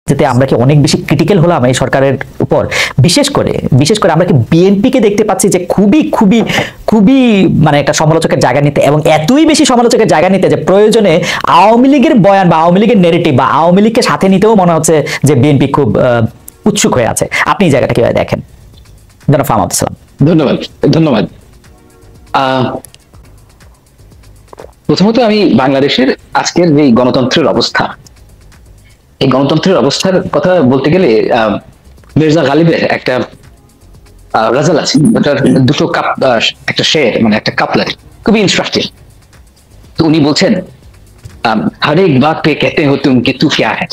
যেতে আমরা কি অনেক বেশি ক্রিটিক্যাল হলাম এই সরকারের উপর? বিশেষ করে আমরা কি বিএনপিকে দেখতে পাচ্ছি যে খুবই খুবই খুবই মানে একটা সমালোচকের জায়গা নিতে, এবং এতই বেশি সমালোচকের জায়গা নিতে যে প্রয়োজনে আওয়ামী লীগের বয়ান বা আওয়ামী লীগের নেগেটিভ বা আওয়ামী লীগকে সাথে নিতেও মনে হচ্ছে যে বিএনপি খুব উৎসুক হয়ে আছে। আপনি এই জায়গাটা কিভাবে দেখেন? জনাব ফাহমাদ ইসলাম। ধন্যবাদ। প্রথমত আমি বাংলাদেশের আজকের যে গণতন্ত্রের অবস্থা, এই গণতন্ত্রের অবস্থার কথা বলতে গেলে মির্জা গালিবের একটা গজল আছে, ওটার দুটো একটা শের মানে একটা কাপলার খুবই ইন্টারেস্টিং। তো উনি বলছেন, हर एक बात पे कहते हो तुम कि तू क्या है,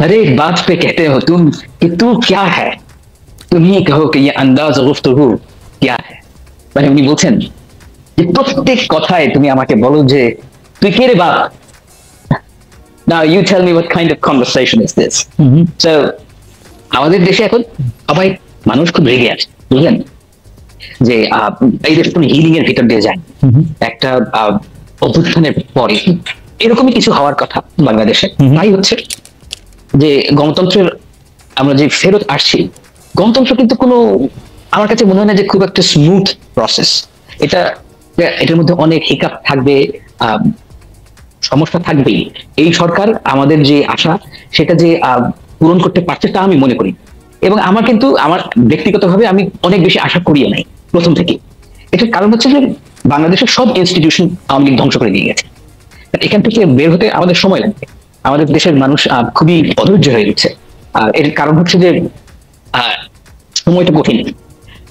हर एक बात पे कहते हो तुम कि तू क्या है, तुम ही कहो कि ये अंदाज गुफ्तगू क्या है। মানে উনি বলছেন যে প্রত্যেক কথায় তুমি আমাকে বলো যে তুই কে রে বাপ। Now you tell me what kind of conversation is this? So আমাদের দেশে এখন সবাই মানুষ খুব রেগে আছে, বুঝলেন, যে এই দেশ কোনো হিলিং এর ভিতর দিয়ে যায়, একটা অভ্যুত্থানের পরে এরকমই কিছু হওয়ার কথা বাংলাদেশে। তাই হচ্ছে যে গণতন্ত্রের আমরা যে ফেরত আসছি, গণতন্ত্র কিন্তু কোনো আমার কাছে মনে হয় না যে খুব একটা স্মুথ প্রসেস। এটার মধ্যে অনেক হিকাপ থাকবে, সমস্যা থাকবেই। এই সরকার আমাদের যে আশা সেটা যে পূরণ করতে পারছে তা আমি মনে করি, এবং আমার ব্যক্তিগতভাবে আমি অনেক বেশি আশা করিও নাই প্রথম থেকে। এটার কারণ হচ্ছে যে বাংলাদেশের সব ইনস্টিটিউশন আওয়ামী লীগ ধ্বংস করে দিয়ে গেছে। এখান থেকে বের হতে আমাদের সময় লাগবে। আমাদের দেশের মানুষ খুবই অধৈর্য হয়ে গেছে, আর এর কারণ হচ্ছে যে সময়টা কঠিন।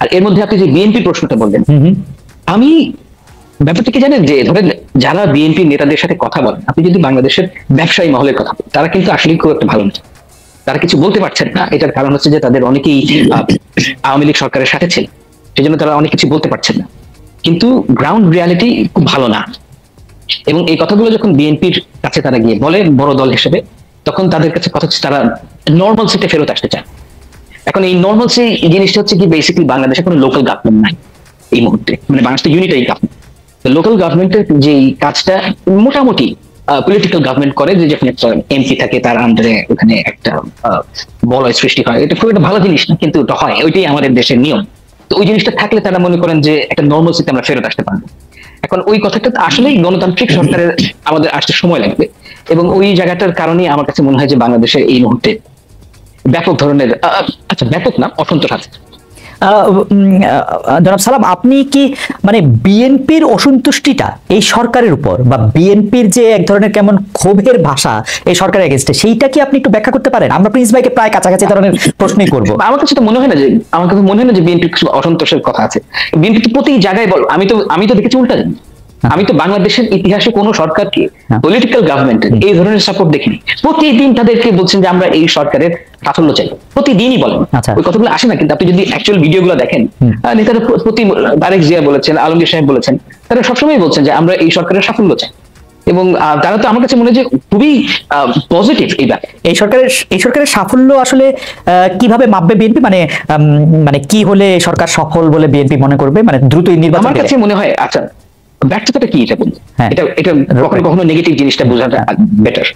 আর এর মধ্যে আপনি যে বিএনপি প্রশ্নটা বললেন, আমি ব্যাপারটা কি জানেন, যে ধরেন যারা বিএনপি নেতাদের সাথে কথা বলেন, আপনি যদি বাংলাদেশের ব্যবসায়ী মহলের কথা বলেন, তারা কিন্তু আসলে খুব একটা ভালো না, তারা কিছু বলতে পারছেন না। এটার কারণ হচ্ছে যে তাদের অনেকেই আওয়ামী লীগ সরকারের সাথে ছিল, সেই জন্য তারা অনেক কিছু বলতে পারছেন না। কিন্তু গ্রাউন্ড রিয়ালিটি খুব ভালো না, এবং এই কথাগুলো যখন বিএনপির কাছে তারা গিয়ে বলে বড় দল হিসেবে, তখন তাদের কাছে কথা হচ্ছে তারা নর্মাল সিটে ফেরত আসতে চায়। এখন এই নর্মাল সি জিনিসটা হচ্ছে কি, বেসিক্যালি বাংলাদেশে কোনো লোকাল গভর্নমেন্ট নাই এই মুহূর্তে, মানে বাংলাদেশ ইউনিটারি গভর্নমেন্ট। লোকাল গভর্নমেন্টের যে কাজটা মোটামুটি পলিটিক্যাল গভর্নমেন্ট করে, যে যখন একটা এমপি থাকে তার আন্ডারে ওখানে একটা বলয় সৃষ্টি হয়, এটা খুব একটা ভালো জিনিস না, কিন্তু ওটা হয়, ওইটাই আমাদের দেশের নিয়ম। তো ওই জিনিসটা থাকলে তারা মনে করেন যে একটা নর্মাল সিটে আমরা ফেরত আসতে পারবো। এখন ওই কথাটা আসলেই গণতান্ত্রিক সরকারের আমাদের আসতে সময় লাগবে, এবং ওই জায়গাটার কারণে আমার কাছে মনে হয় যে বাংলাদেশে এই মুহূর্তে ব্যাপক ধরনের ব্যাপক না, অসন্তোষ আছে। জনাব সালাম, আপনি কি মানে বিএনপির অসন্তুষ্টিটা এই সরকারের উপর, বা বিএনপির যে এক ধরনের কেমন ক্ষোভের ভাষা এই সরকারের এগেইনস্টে, সেইটা কি আপনি একটু ব্যাখ্যা করতে পারেন? আমরা প্রিন্স ভাইকে প্রায় কাছাকাছি ধরনের প্রশ্নই করব। আমার কাছে তো মনে হয় না যে বিএনপির কিছু অসন্তোষের কথা আছে। বিএনপি তো প্রতি জায়গায় বল, আমি তো দেখেছি উল্টা জানি। আমি তো বাংলাদেশের ইতিহাসে কোন সরকারকে পলিটিক্যাল গভর্নমেন্টের এই ধরনের সাপোর্ট দেখিনি। প্রতিদিন তাদেরকে বলছেন যে আমরা এই সরকারের সাফল্য চাই, প্রতিদিনই বলেন। ওই কথাগুলো আসে না, কিন্তু আপনি যদি অ্যাকচুয়াল ভিডিওগুলো দেখেন, নেতারা তারেক জিয়া বলেছেন, আলমগীর সাহেব বলেছেন, তারা সবসময় বলছেন যে আমরা এই সরকারের সাফল্য চাই, এবং তারা তো আমার কাছে মনে হয় যে খুবই পজিটিভ এই ব্যাপারে। এই সরকারের সাফল্য আসলে কিভাবে মাপবে বিএনপি? মানে কি হলে সরকার সফল বলে বিএনপি মনে করবে? মানে দ্রুতই নির্বাচন? আমার কাছে মনে হয় ব্যর্থতাটা কি এটা বলবো, এটা কখনো নেগেটিভ জিনিসটা বোঝাটা বেটার।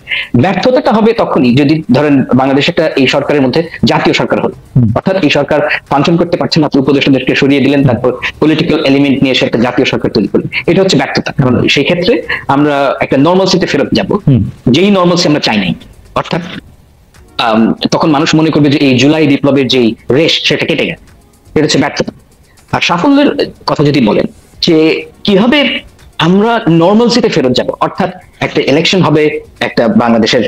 ব্যর্থতাটা হবে তখনই যদি ধরেন বাংলাদেশ একটা এই সরকারের মধ্যে জাতীয় সরকার হলো, অর্থাৎ এই সরকার ফাংশন করতে পারছে না, আপনি উপদেষ্টাদেরকে সরিয়ে দিলেন, তারপর পলিটিক্যাল এলিমেন্ট নিয়ে এসে একটা জাতীয় সরকার তৈরি করলেন, এটা হচ্ছে ব্যর্থতা। কারণ সেই ক্ষেত্রে আমরা একটা নর্মালসিতে ফেরত যাব, যেই নর্মালসি আমরা চাই নাই। অর্থাৎ তখন মানুষ মনে করবে যে এই জুলাই বিপ্লবের যেই রেশ সেটা কেটে গেছে, এটা হচ্ছে ব্যর্থতা। আর সাফল্যের কথা যদি বলেন যে কিভাবে আমরা নর্মালসিতে ফেরত যাব, অর্থাৎ একটা ইলেকশন হবে, একটা বাংলাদেশের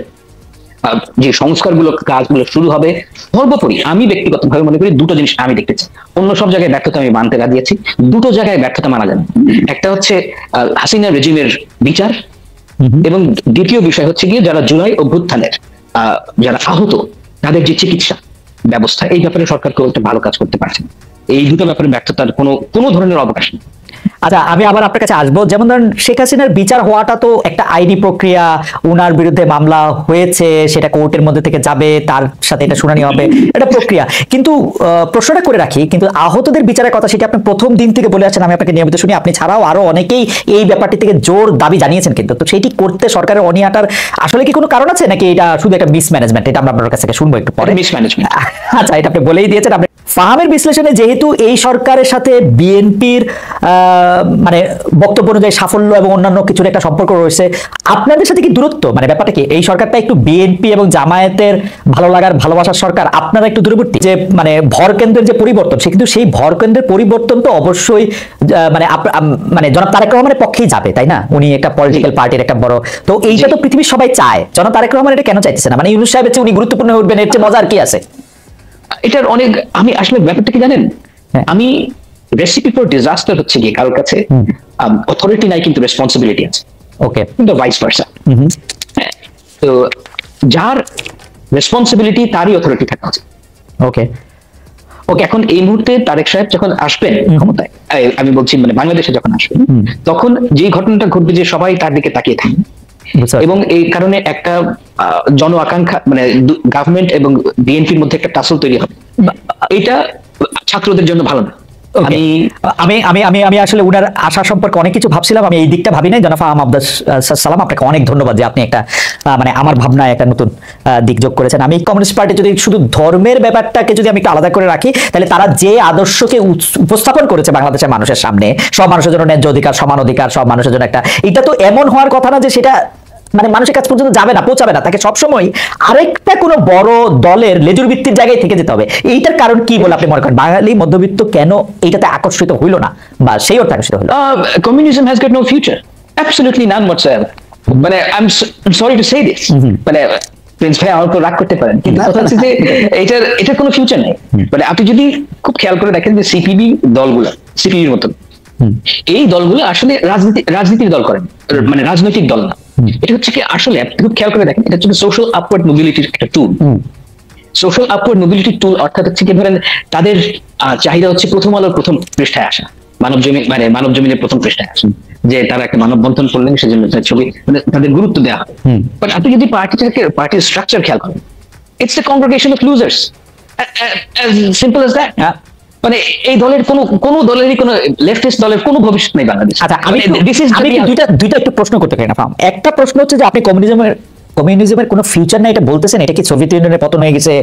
যে সংস্কারগুলো কাজগুলো শুরু হবে, সর্বোপরি আমি ব্যক্তিগতভাবে মনে করি দুটো জিনিস আমি দেখতে চাই। অন্য সব জায়গায় ব্যর্থতা আমি মানতে রাজি আছি, দুটো জায়গায় ব্যর্থতা মানা যায়। একটা হচ্ছে হাসিনা রেজিমের বিচার, এবং দ্বিতীয় বিষয় হচ্ছে গিয়ে যারা জুলাই অভ্যুত্থানের যারা আহত তাদের যে চিকিৎসা ব্যবস্থা, এই ব্যাপারে সরকার খুব একটা ভালো কাজ করতে পারছে। এই দুটো ব্যাপারে ব্যর্থতার কোনো ধরনের অবকাশ নেই। আচ্ছা, আমি আবার আপনার কাছে আসবো। যেমন ধরেন শেখ হাসিনার বিচার হওয়াটা তো একটা আইনি প্রক্রিয়া, উনার বিরুদ্ধে মামলা হয়েছে, সেটা কোর্টের মধ্যে থেকে যাবে, তার সাথে এটা শুনানি হবে, এটা প্রক্রিয়া। কিন্তু প্রশ্নটা করে রাখি, কিন্তু আহতদের বিচারের কথা সেটা আপনি প্রথম দিন থেকে বলে আসছেন, আমি আপনাকে নিয়মিত শুনি, আপনি ছাড়াও আরো অনেকেই এই ব্যাপারটি থেকে জোর দাবি জানিয়েছেন, কিন্তু তো সেটি করতে সরকারের অনীহাটার আসলে কি কোনো কারণ আছে, নাকি এটা শুধু একটা মিসম্যানেজমেন্ট? এটা আমরা আপনার কাছ থেকে শুনবো একটু পরে। মিসম্যানেজমেন্ট। আচ্ছা, এটা আপনি বলেই দিয়েছেন। আপনি ফাহামের বিশ্লেষণে যেহেতু এই সরকারের সাথে বিএনপির মানে বক্তব্য অনুযায়ী সাফল্য এবং অন্যান্য কিছুর একটা সম্পর্ক রয়েছে, আপনাদের সাথে কি দূরত্ব, মানে ব্যাপারটা কি, এই সরকারটা একটু বিএনপি এবং জামায়াতের ভালো লাগার ভালোবাসার সরকার, আপনারা একটু দূরবর্তী, যে মানে ভর কেন্দ্রের যে পরিবর্তন, সে কিন্তু সেই ভর কেন্দ্রের পরিবর্তন তো অবশ্যই মানে মানে জনাব তারেক রহমানের পক্ষেই যাবে, তাই না? উনি একটা পলিটিক্যাল পার্টির একটা বড়, তো এইটা তো পৃথিবীর সবাই চায়, জনাব তারেক রহমান এটা কেন চাইতেছে না? মানে ইউনূস সাহেবের চেয়ে উনি গুরুত্বপূর্ণ হয়ে উঠবেন, এর চেয়ে মজার কি আছে? এটার অনেক, আমি আসলে ব্যাপারটা কি জানেন, হ্যাঁ। আমি রেসিপি ফর ডিজাস্টার হচ্ছে গিয়ে কারোর কাছে অথরিটি নাই কিন্তু রেসপন্সিবিলিটি আছে, ওকে। কিন্তু ভাইস ভার্সা। তো যার রেসপন্সিবিলিটি তারই অথরিটি থাকা উচিত। ওকে। ওকে, এখন এই মুহূর্তে তারেক সাহেব যখন আসবেন ক্ষমতায়, আমি বলছি মানে বাংলাদেশে যখন আসবেন, তখন যে ঘটনাটা ঘটবে যে সবাই তার দিকে তাকিয়ে থাকবে, এবং এই কারণে একটা জন আকাঙ্ক্ষা, মানে গভর্নমেন্ট এবং বিএনপির মধ্যে একটা টাসল তৈরি হবে। এটা ছাত্রদের জন্য ভালো না। আমি আমি আমি আমি আমি আসলে উনার আশা সম্পর্কে অনেক কিছু ভাবছিলাম, আমি এই দিকটা ভাবি নাই। জনাব ফাহাম আব্বাস সালাম, আপনাকে অনেক ধন্যবাদ যে আপনি একটা মানে আমার ভাবনায় একটা নতুন দিক যোগ করেছেন। আমি কমিউনিস্ট পার্টি যদি শুধু ধর্মের ব্যাপারটাকে যদি আমি একটু আলাদা করে রাখি, তাহলে তারা যে আদর্শকে উপস্থাপন করেছে বাংলাদেশের মানুষের সামনে, সব মানুষের জন্য ন্যায্য অধিকার, সমান অধিকার, সব মানুষের জন্য একটা, এটা তো এমন হওয়ার কথা না যে সেটা মানে মানুষের কাছ পর্যন্ত যাবে না, পৌঁছাবে না, তাকে সবসময় আরেকটা কোনো বড় দলের লেজুর ভিত্তির জায়গায় থেকে যেতে হবে। এইটার কারণ কি বলে আপনি মনে করেন? বাঙালি মধ্যবিত্ত কেন এইটাতে আকর্ষিত হইল না, বা সেই অর্থে আকর্ষিত হইল? Communism has got no future, absolutely none whatsoever. মানে I am sorry to say this, মানে প্রিন্স ভাই আমার উপর রাগ করতে পারেন, কিন্তু কথা হচ্ছে যে এটার কোনো ফিউচার নেই। মানে আপনি যদি খুব খেয়াল করে দেখেন যে সিপিবি দলগুলো, সিপিবির মতন এই দলগুলো আসলে রাজনীতির দল করেন, মানে রাজনৈতিক দল না। এটা হচ্ছে কি আসলে আপনি খুব খেয়াল করে দেখেন, এটা হচ্ছে সোশ্যাল আপওয়ার্ড মোবিলিটির একটা টুল। সোশ্যাল আপওয়ার্ড মোবিলিটি টুল অর্থাৎ হচ্ছে কি, ধরেন তাদের চাহিদা হচ্ছে প্রথম আলোর প্রথম পৃষ্ঠায় আসা, মানব জমিনের প্রথম পৃষ্ঠায় আসা, যে তারা একটা মানববন্ধন করলেন, সেজন্য তার ছবি, মানে তাদের গুরুত্ব দেওয়া হয়। বাট আপনি যদি পার্টির স্ট্রাকচার খেয়াল করেন, it's a congregation of losers, as simple as that. মানে এই দলের কোন দলেরই কোন লেফটিস্ট দলের কোনো ভবিষ্যৎ নেই বাংলাদেশে। আচ্ছা, আমি দুইটা একটু প্রশ্ন করতে পারি না ফাহাম? একটা প্রশ্ন হচ্ছে যে আপনি কমিউনিজমের কোনো ফিউচার নাই এটা বলতেছেন, এটা কি সোভিয়েত ইউনিয়নের পতন হয়ে গেছে,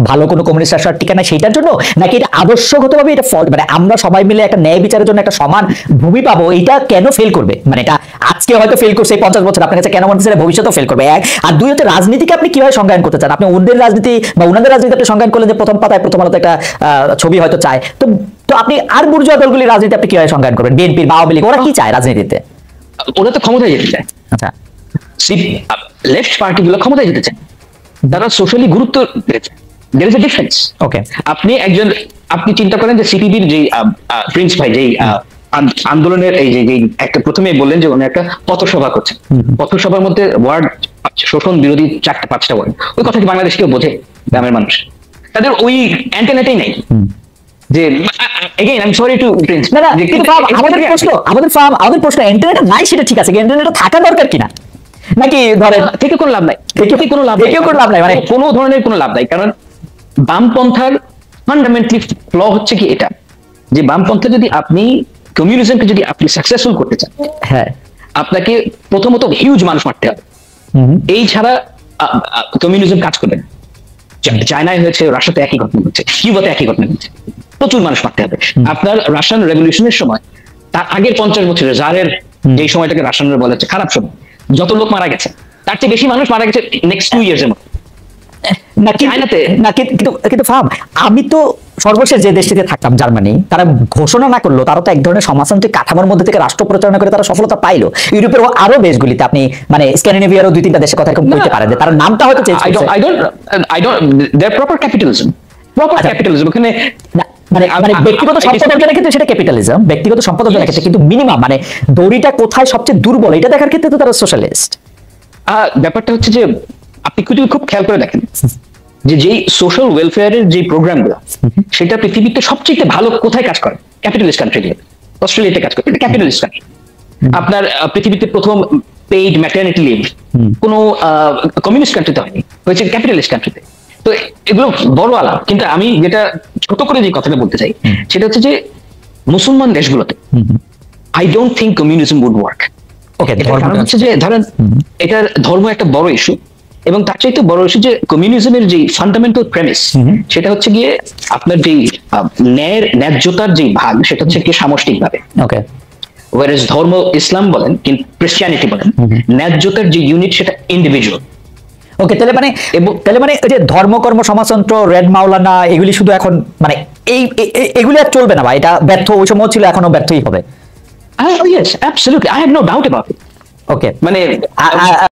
ভালো কোনো কমিউনিস্ট রাষ্ট্র টিকা নাই সেইটার জন্য, নাকি এটা আদর্শগতভাবে এটা মানে আমরা সবাই মিলে একটা ন্যায় বিচারের জন্য একটা সমান ভূমি পাবো, এটা কেন ফেল করবে? মানে এটা আজকে হয়তো ফেল করছে 50 বছর, আপনার কাছে কেন মনে হচ্ছে ভবিষ্যতেও ফেল করবে? এক, আর দুই হচ্ছে রাজনীতিকে আপনি কিভাবে সংজ্ঞায়ন করতে চান? আপনি ওদের রাজনীতি বা ওনাদের রাজনীতি আপনি সংজ্ঞায়ন করলেন যে প্রথম পাতায় প্রথম আলোতে একটা ছবি হয়তো চায়, তো আপনি আর বুর্জোয়া দলগুলির রাজনীতি আপনি কিভাবে সংজ্ঞায়ন করবেন? বিএনপির বা আওয়ামী লীগ ওরা কি চায় রাজনীতিতে? ওরা তো ক্ষমতায় যেতে চায়। আচ্ছা, লেফট পার্টিগুলো ক্ষমতায় যেতে চায়, তারা সোশ্যালি গুরুত্ব দিয়েছে। There is a difference. Okay. আপনি চিন্তা করেন যে সিপিবির যে প্রিন্স ভাই যেই আন্দোলনের এই যে একটা প্রথমে বললেন যে উনি একটা পথসভা করছেন, পথসভার মধ্যে ওয়ার্ড শোষণ বিরোধী 4-5টা ওয়ার্ড, ওই কথা কি বাংলাদেশ কেউ বোঝে? গ্রামের মানুষ তাদের ওই অ্যান্টেনাটাই নাই যে again I am sorry to prince. না কিন্তু আমাদের প্রশ্ন অ্যান্টেনাটা নাই সেটা ঠিক আছে, অ্যান্টেনাটা থাকা দরকার কিনা, নাকি ধরেন থেকে কোনো লাভ নাই, কোনো লাভ নাই, মানে কোনো ধরনের কোনো লাভ নাই। কারণ বামপন্থার ফান্ডামেন্টালি ফ্ল হচ্ছে কি এটা, যে বামপন্থা যদি আপনি কমিউনিজমকে যদি আপনি সাকসেসফুল করতে চান, হ্যাঁ, আপনাকে প্রথমত হিউজ মানুষ মারতে হবে। এই ছাড়া কমিউনিজম কাজ করবে না। চায়নায় হয়েছে, রাশিয়াতে একই ঘটনা হচ্ছে, কিউবাতে একই ঘটনা হচ্ছে, প্রচুর মানুষ মারতে হবে। আপনার রাশিয়ান রেভলিউশনের সময়, তার আগের 50 বছরে জারের যে সময়টাকে রাশিয়ানরা বলে হচ্ছে খারাপ সময়, যত লোক মারা গেছে তার চেয়ে বেশি মানুষ মারা গেছে নেক্সট 2 ইয়ার্স এর মধ্যে। কিন্তু ফাহাম, আমি তো সর্বশেষ যে দেশটিতে থাকতাম জার্মানি, তারা ঘোষণা না করলো, তারা তো এক ধরনের সমাজতান্ত্রিক কাঠামোর মধ্যে থেকে রাষ্ট্র পরিচালনা করে তারা সফলতা পাইলো। ইউরোপের আরো দেশগুলিতে আপনি মানে স্ক্যান্ডিনেভিয়ারও 2-3টা দেশের কথা এরকম বলতে পারেন যে তার নামটা হয়তো চেঞ্জ করছে। I don't they're proper capitalism ওখানে মানে ব্যক্তিগত সম্পদ অর্জনের ক্ষেত্রে সেটা ক্যাপিটালিজম, ব্যক্তিগত সম্পদ অর্জনের ক্ষেত্রে, কিন্তু মিনিমাম মানে দড়িটা কোথায় সবচেয়ে দুর্বল এটা দেখার ক্ষেত্রে তো তারা সোশ্যালিস্ট। ব্যাপারটা হচ্ছে যে আপনি খুব খেয়াল করে দেখেন যে যেই সোশ্যাল ওয়েলফেয়ারের যে প্রোগ্রামগুলো, সেটা পৃথিবীতে সবচেয়ে ভালো কোথায় কাজ করে? ক্যাপিটালিস্ট কান্ট্রিগুলো। অস্ট্রেলিয়াতে কাজ করে, এটা ক্যাপিটালিস্ট কান্ট্রি। আপনার পৃথিবীতে প্রথম পেইড ম্যাটারনিটি লিভ কোনো কমিউনিস্ট কান্ট্রিতে হয়নি, হয়েছে ক্যাপিটালিস্ট কান্ট্রিতে। তো এগুলো বড় আলাপ, কিন্তু আমি যেটা ছোট করে যে কথাটা বলতে চাই সেটা হচ্ছে যে মুসলমান দেশগুলোতে I don't think communism would work. Okay, কারণ হচ্ছে যে ধরেন এটার ধর্ম একটা বড় ইস্যু, এবং তার চাইতে বড় ইস্যু যে কমিউনিজমের যে ফান্ডামেন্টাল প্রেমিস সেটা হচ্ছে গিয়ে আপনার যে ন্যায্যতার যে ভাগ সেটা হচ্ছে কি সামষ্টিক ভাবে। ওকে, ওয়ারেজ ধর্ম ইসলাম বলেন কিন্তু ক্রিশ্চিয়ানিটি বলেন, ন্যায্যতার যে ইউনিট সেটা ইন্ডিভিজুয়াল। ওকে, তাহলে মানে ওই যে ধর্মকর্ম সমাজতন্ত্র, রেড মাওলানা, এগুলি শুধু এখন মানে এগুলি আর চলবে না ভাই, এটা ব্যর্থ ওই সময় ছিল, এখনো ব্যর্থই হবে। Yes, absolutely. I have no doubt about it. ওকে, মানে